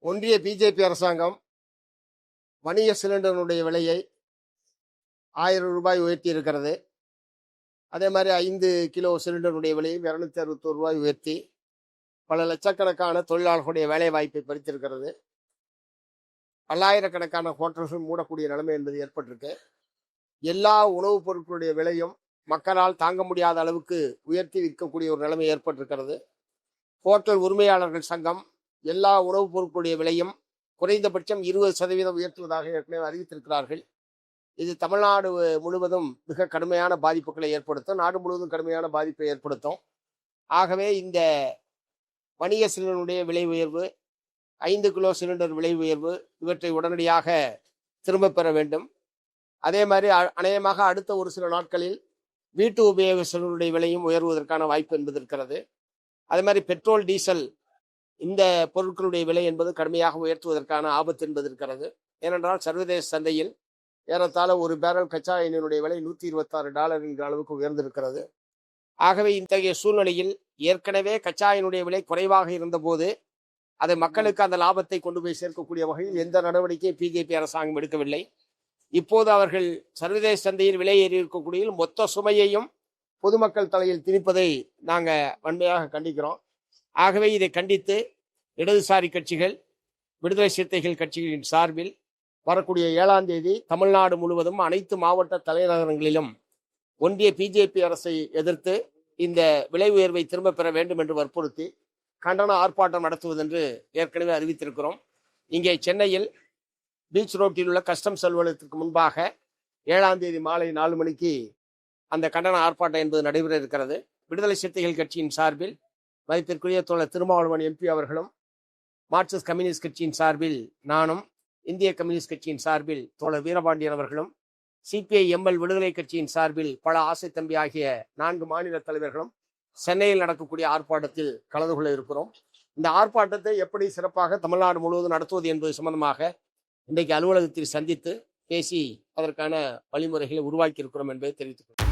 ஒன்றிய பிஜேபி அரசாங்கம் வணிக சிலிண்டருடைய விலையை 1000 ரூபாய் உயர்த்தி இருக்கிறது. அதே மாதிரி 5 கிலோ சிலிண்டருடைய விலையை 261 ரூபாய் உயர்த்தி பல லட்சக்கணக்கான தொழிலாளர்களுடைய வேலை வாய்ப்பை பறித்திருக்கிறது. பல்லாயிரக்கணக்கான ஹோட்டல்கள் மூடக்கூடிய நிலைமை என்பது ஏற்பட்டிருக்கு. எல்லா உணவுப் பொருட்களுடைய விலையும் மக்களால் தாங்க முடியாத அளவுக்கு உயர்த்தி விற்கக்கூடிய ஒரு நிலைமை ஏற்பட்டிருக்கிறது. ஹோட்டல் உரிமையாளர்கள் சங்கம் எல்லா உணவுப் பொருட்களுடைய விலையும் குறைந்தபட்சம் 20% உயர்த்துவதாக ஏற்கனவே அறிவித்திருக்கிறார்கள். இது தமிழ்நாடு முழுவதும் மிக கடுமையான பாதிப்புகளை ஏற்படுத்தும், நாடு முழுவதும் கடுமையான பாதிப்பை ஏற்படுத்தும். ஆகவே இந்த வணிக சிலிண்டருடைய விலை உயர்வு, 5 கிலோ சிலிண்டர் விலை உயர்வு இவற்றை உடனடியாக திரும்ப பெற வேண்டும். அதே மாதிரி அநேகமாக அடுத்த ஒரு சில நாட்களில் வீட்டு உபயோக சிலிண்டருடைய விலையும் உயர்வதற்கான வாய்ப்பு என்பது இருக்கிறது. அதே மாதிரி பெட்ரோல், டீசல் இந்த பொருட்களுடைய விலை என்பது கடுமையாக உயர்த்துவதற்கான ஆபத்து என்பது இருக்கிறது. ஏனென்றால் சர்வதேச சந்தையில் ஏறத்தாழ ஒரு பேரல் கச்சா எண்ணெயினுடைய விலை $126 என்கிற அளவுக்கு உயர்ந்திருக்கிறது. ஆகவே இத்தகைய சூழ்நிலையில் ஏற்கனவே கச்சா எண்ணெயுடைய விலை குறைவாக இருந்தபோது அதை மக்களுக்கு அந்த லாபத்தை கொண்டு போய் சேர்க்கக்கூடிய வகையில் எந்த நடவடிக்கையும் பிஜேபி அரசாங்கம் எடுக்கவில்லை. இப்போது அவர்கள் சர்வதேச சந்தையில் விலை ஏறி இருக்கக்கூடிய மொத்த சுமையையும் பொதுமக்கள் தலையில் திணிப்பதை நாங்கள் வன்மையாக கண்டிக்கிறோம். ஆகவே இதை கண்டித்து இடதுசாரி கட்சிகள், விடுதலை சிறுத்தைகள் கட்சிகளின் சார்பில் வரக்கூடிய 7ஆம் தேதி தமிழ்நாடு முழுவதும் அனைத்து மாவட்ட தலைநகரங்களிலும் ஒன்றிய பிஜேபி அரசை எதிர்த்து இந்த விலை உயர்வை திரும்ப பெற வேண்டும் என்று வற்புறுத்தி கண்டன ஆர்ப்பாட்டம் நடத்துவதென்று ஏற்கனவே அறிவித்திருக்கிறோம். இங்கே சென்னையில் பீச் ரோட்டில் உள்ள கஸ்டம்ஸ் அலுவலகத்திற்கு முன்பாக 7ஆம் தேதி மாலை 4 மணிக்கு அந்த கண்டன ஆர்ப்பாட்டம் என்பது நடைபெற இருக்கிறது. விடுதலை சிறுத்தைகள் கட்சியின் சார்பில் மதிப்பிற்குரிய தோழர் திருமாவளவன் எம்பி அவர்களும், மார்க்சிஸ்ட் கம்யூனிஸ்ட் கட்சியின் சார்பில் நானும், இந்திய கம்யூனிஸ்ட் கட்சியின் சார்பில் தோழர் வீரபாண்டியன் அவர்களும், சிபிஐ எம்எல் விடுதலை கட்சியின் சார்பில் பல ஆசை தம்பி ஆகிய 4 மாநில தலைவர்களும் சென்னையில் நடக்கக்கூடிய ஆர்ப்பாட்டத்தில் கலந்து கொள்ள இருக்கிறோம். இந்த ஆர்ப்பாட்டத்தை எப்படி சிறப்பாக தமிழ்நாடு முழுவதும் நடத்துவது என்பது சம்பந்தமாக இன்றைக்கு அலுவலகத்தில் சந்தித்து பேசி அதற்கான வழிமுறைகளை உருவாக்கி இருக்கிறோம் என்பதை தெரிவித்துக் கொள்கிறேன்.